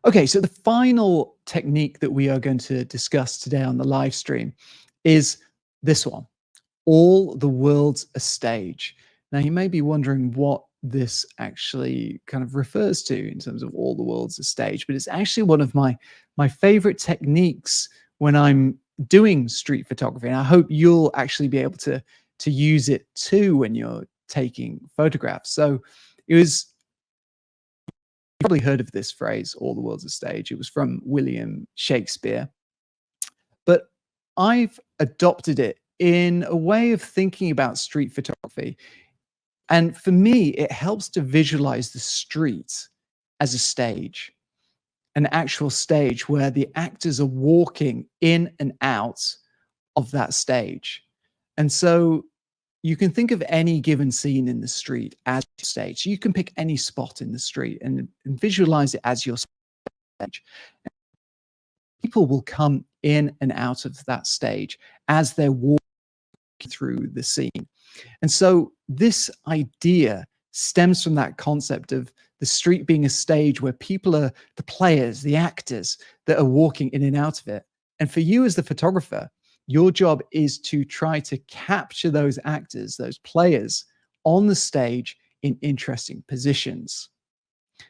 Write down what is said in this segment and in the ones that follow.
Okay, so the final technique that we are going to discuss today on the live stream is this one. All the world's a stage. Now, you may be wondering what this actually kind of refers to in terms of all the world's a stage, but it's actually one of my favorite techniques when I'm doing street photography, and I hope you'll actually be able to use it too when you're taking photographs. So it was you've probably heard of this phrase, all the world's a stage. It was from William Shakespeare. But I've adopted it in a way of thinking about street photography. And for me, it helps to visualize the street as a stage, an actual stage where the actors are walking in and out of that stage. And so you can think of any given scene in the street as a stage. You can pick any spot in the street and visualize it as your stage. People will come in and out of that stage as they're walking through the scene. And so this idea stems from that concept of the street being a stage where people are the players, the actors that are walking in and out of it. And for you as the photographer, your job is to try to capture those actors, those players on the stage in interesting positions.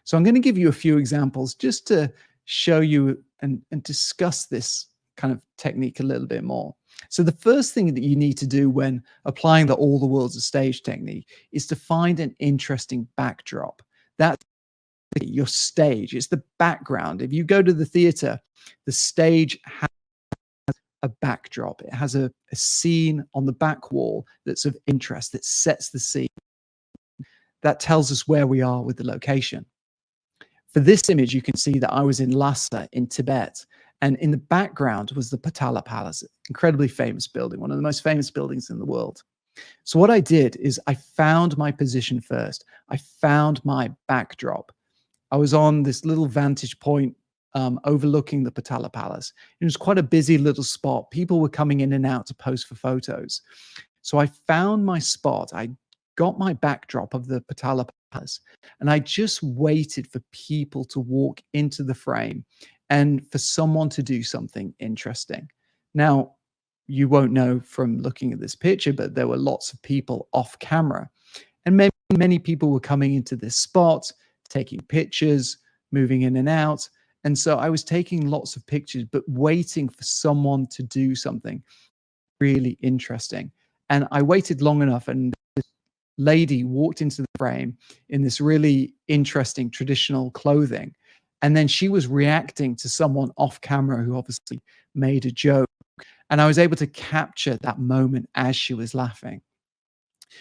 So I'm going to give you a few examples just to show you and discuss this kind of technique a little bit more. So the first thing that you need to do when applying the all the world's a stage technique is to find an interesting backdrop. That's your stage. It's the background. If you go to the theater, the stage has a backdrop. It has a scene on the back wall that's of interest, that sets the scene. That tells us where we are with the location. For this image, you can see that I was in Lhasa in Tibet, and in the background was the Potala Palace, incredibly famous building, one of the most famous buildings in the world. So what I did is I found my position first. I found my backdrop. I was on this little vantage point overlooking the Potala Palace. It was quite a busy little spot. People were coming in and out to pose for photos. So I found my spot. I got my backdrop of the Potala Palace, and I just waited for people to walk into the frame and for someone to do something interesting. Now, you won't know from looking at this picture, but there were lots of people off camera, and many people were coming into this spot, taking pictures, moving in and out. And so I was taking lots of pictures, but waiting for someone to do something really interesting. And I waited long enough, and this lady walked into the frame in this really interesting traditional clothing. And then she was reacting to someone off camera who obviously made a joke. And I was able to capture that moment as she was laughing.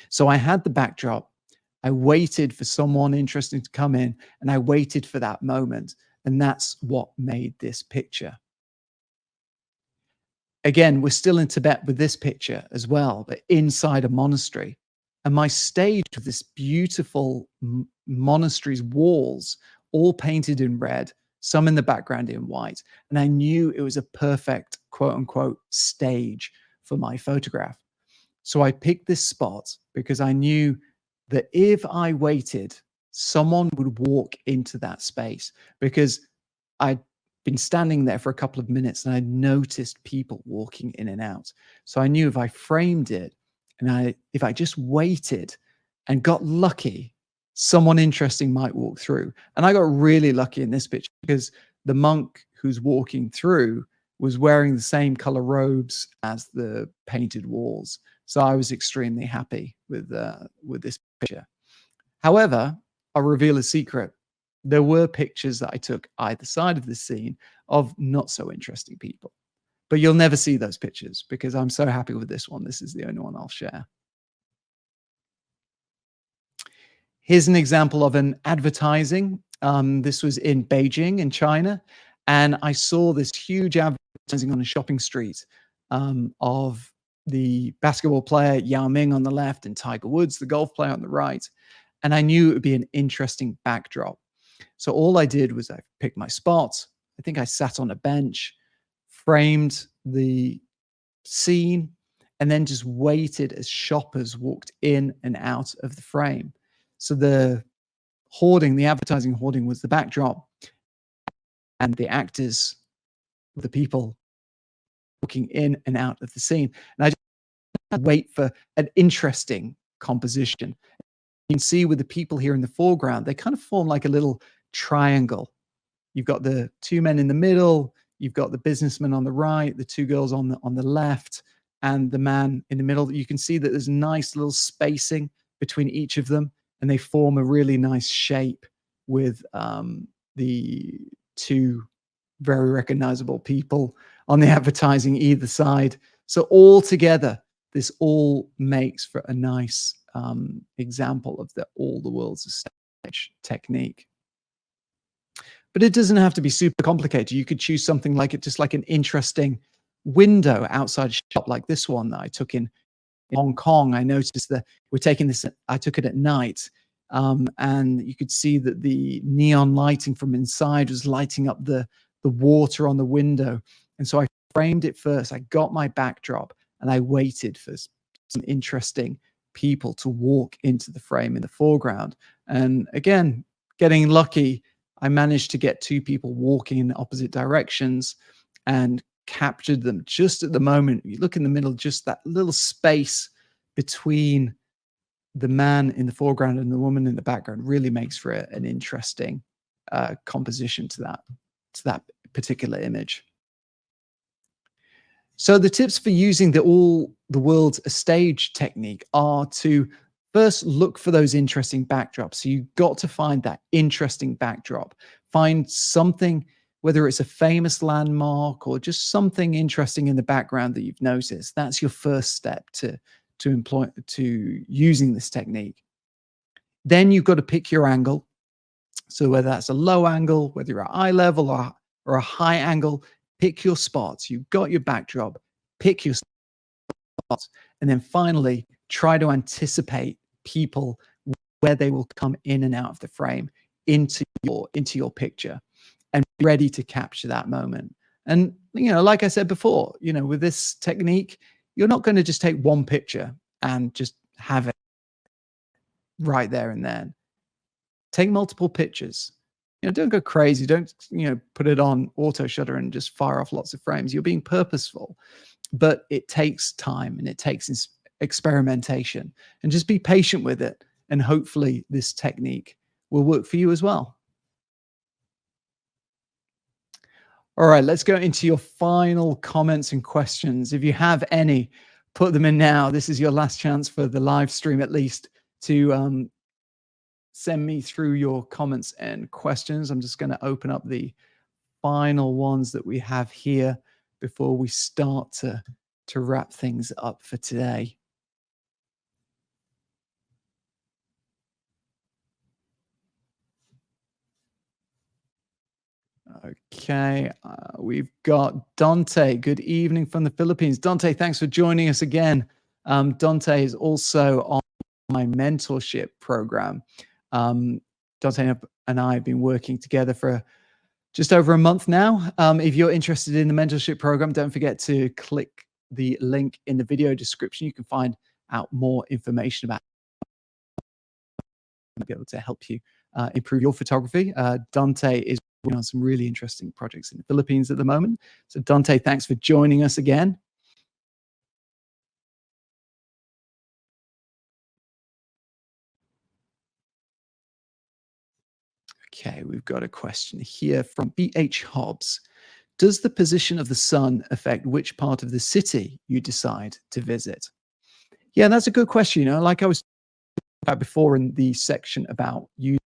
So I had the backdrop. I waited for someone interesting to come in, and I waited for that moment. And that's what made this picture. Again, we're still in Tibet with this picture as well, but inside a monastery. And my stage with this beautiful monastery's walls, all painted in red, some in the background in white. And I knew it was a perfect, quote unquote, stage for my photograph. So I picked this spot because I knew that if I waited, someone would walk into that space, because I'd been standing there for a couple of minutes and I noticed people walking in and out. So I knew if I framed it and if I just waited and got lucky, someone interesting might walk through. And I got really lucky in this picture because the monk who's walking through was wearing the same color robes as the painted walls. So I was extremely happy with this picture. However, I'll reveal a secret. There were pictures that I took either side of the scene of not so interesting people. But you'll never see those pictures because I'm so happy with this one. This is the only one I'll share. Here's an example of an advertising. This was in Beijing in China. And I saw this huge advertising on a shopping street of the basketball player Yao Ming on the left and Tiger Woods, the golf player, on the right. And I knew it would be an interesting backdrop. So all I did was I picked my spot. I think I sat on a bench, framed the scene, and then just waited as shoppers walked in and out of the frame. So the hoarding, the advertising hoarding, was the backdrop. and the actors, the people walking in and out of the scene. And I just wait for an interesting composition. You can see with the people here in the foreground, they kind of form like a little triangle. You've got the two men in the middle, you've got the businessman on the right, the two girls on the left, and the man in the middle. You can see that there's nice little spacing between each of them, and they form a really nice shape with the two very recognizable people on the advertising either side. So all together, this all makes for a nice example of the all the world's a stage technique. But it doesn't have to be super complicated. You could choose something like it, just like an interesting window outside a shop like this one that I took in Hong Kong. I noticed that we're taking this, I took it at night, and you could see that the neon lighting from inside was lighting up the water on the window. And so I framed it first. I got my backdrop and I waited for some interesting people to walk into the frame in the foreground. And again, getting lucky, I managed to get two people walking in opposite directions and captured them just at the moment. You look in the middle, just that little space between the man in the foreground and the woman in the background really makes for an interesting composition to that particular image. So the tips for using the all the world's a stage technique are to first look for those interesting backdrops. So you've got to find that interesting backdrop. Find something, whether it's a famous landmark or just something interesting in the background that you've noticed. That's your first step to using this technique. Then you've got to pick your angle. So whether that's a low angle, whether you're at eye level or a high angle, pick your spots. You've got your backdrop, pick your spots. And then finally, try to anticipate people where they will come in and out of the frame into your picture and be ready to capture that moment. And, like I said before, with this technique, you're not going to just take one picture and just have it right there and then. Take multiple pictures. Don't go crazy. Don't, put it on auto shutter and just fire off lots of frames. You're being purposeful, but it takes time and it takes experimentation, and just be patient with it. And hopefully this technique will work for you as well. All right, let's go into your final comments and questions. If you have any, put them in now. This is your last chance for the live stream, at least, to send me through your comments and questions. I'm just going to open up the final ones that we have here before we start to wrap things up for today. Okay, we've got Dante. Good evening from the Philippines. Dante, thanks for joining us again. Dante is also on my mentorship program. Dante and I have been working together for just over a month now. If you're interested in the mentorship program, don't forget to click the link in the video description. You can find out more information about it, be able to help you improve your photography. Dante is working on some really interesting projects in the Philippines at the moment. So Dante, thanks for joining us again. Okay, we've got a question here from BH Hobbs. Does the position of the sun affect which part of the city you decide to visit? Yeah, that's a good question. Like I was talking about before in the section about using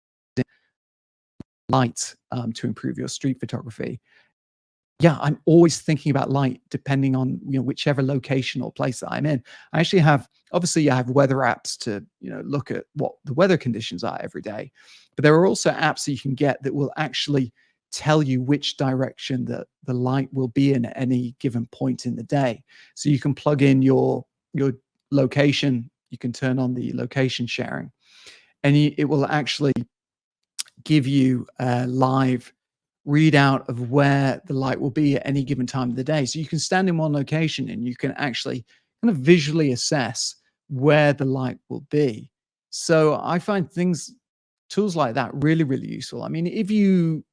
light to improve your street photography. Yeah, I'm always thinking about light depending on whichever location or place that I'm in. I actually have, obviously I have weather apps to look at what the weather conditions are every day, but there are also apps that you can get that will actually tell you which direction the light will be in at any given point in the day. So you can plug in your location, you can turn on the location sharing, and it will actually give you a live readout of where the light will be at any given time of the day. So you can stand in one location and you can actually kind of visually assess where the light will be. So I find tools like that really, really useful. I mean, if you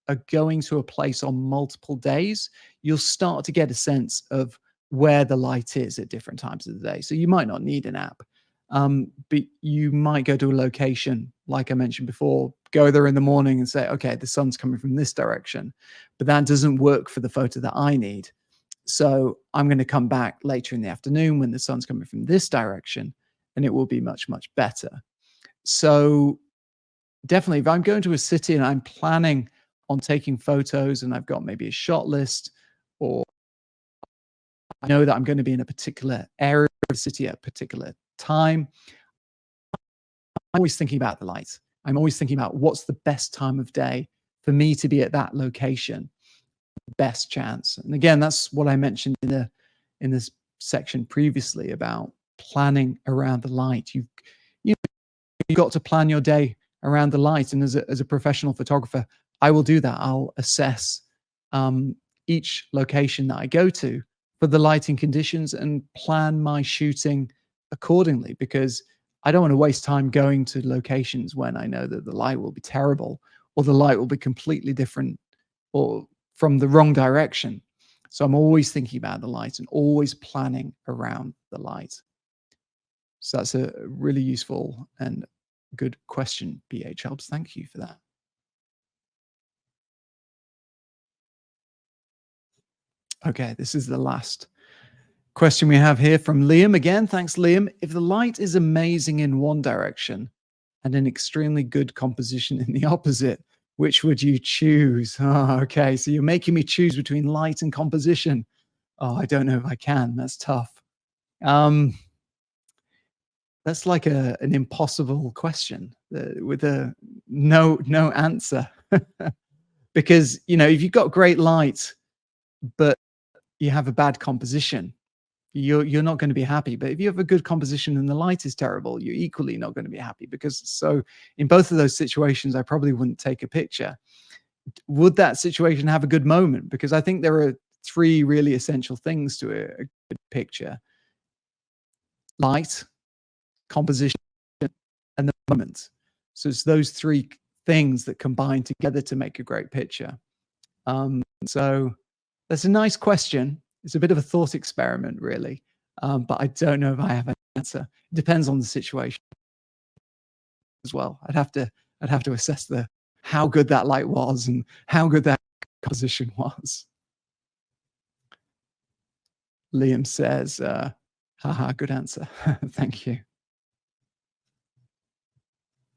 are going to a place on multiple days, you'll start to get a sense of where the light is at different times of the day. So you might not need an app, but you might go to a location, like I mentioned before, go there in the morning and say, okay, the sun's coming from this direction, but that doesn't work for the photo that I need. So I'm going to come back later in the afternoon when the sun's coming from this direction, and it will be much, much better. So definitely, if I'm going to a city and I'm planning on taking photos and I've got maybe a shot list, or I know that I'm going to be in a particular area of the city at a particular time, I'm always thinking about the light. I'm always thinking about what's the best time of day for me to be at that location, best chance. And again, that's what I mentioned in this section previously about planning around the light. You've got to plan your day around the light. And as a professional photographer, I will do that. I'll assess each location that I go to for the lighting conditions and plan my shooting accordingly, because I don't want to waste time going to locations when I know that the light will be terrible, or the light will be completely different, or from the wrong direction. So I'm always thinking about the light and always planning around the light. So that's a really useful and good question, BH Helps. Thank you for that. Okay, this is the last question we have here from Liam again. Thanks, Liam. If the light is amazing in one direction and an extremely good composition in the opposite, which would you choose? Oh, okay, so you're making me choose between light and composition. Oh, I don't know if I can. That's tough. That's like an impossible question with a no answer. Because, you know, if you've got great light, but you have a bad composition, you're not going to be happy. But if you have a good composition and the light is terrible, you're equally not going to be happy. Because so in both of those situations, I probably wouldn't take a picture. Would that situation have a good moment? Because I think there are three really essential things to a good picture: light, composition, and the moment. So it's those three things that combine together to make a great picture. So that's a nice question. It's a bit of a thought experiment, really. But I don't know if I have an answer. It depends on the situation as well. I'd have to assess the how good that light was and how good that composition was. Liam says, haha, good answer. Thank you.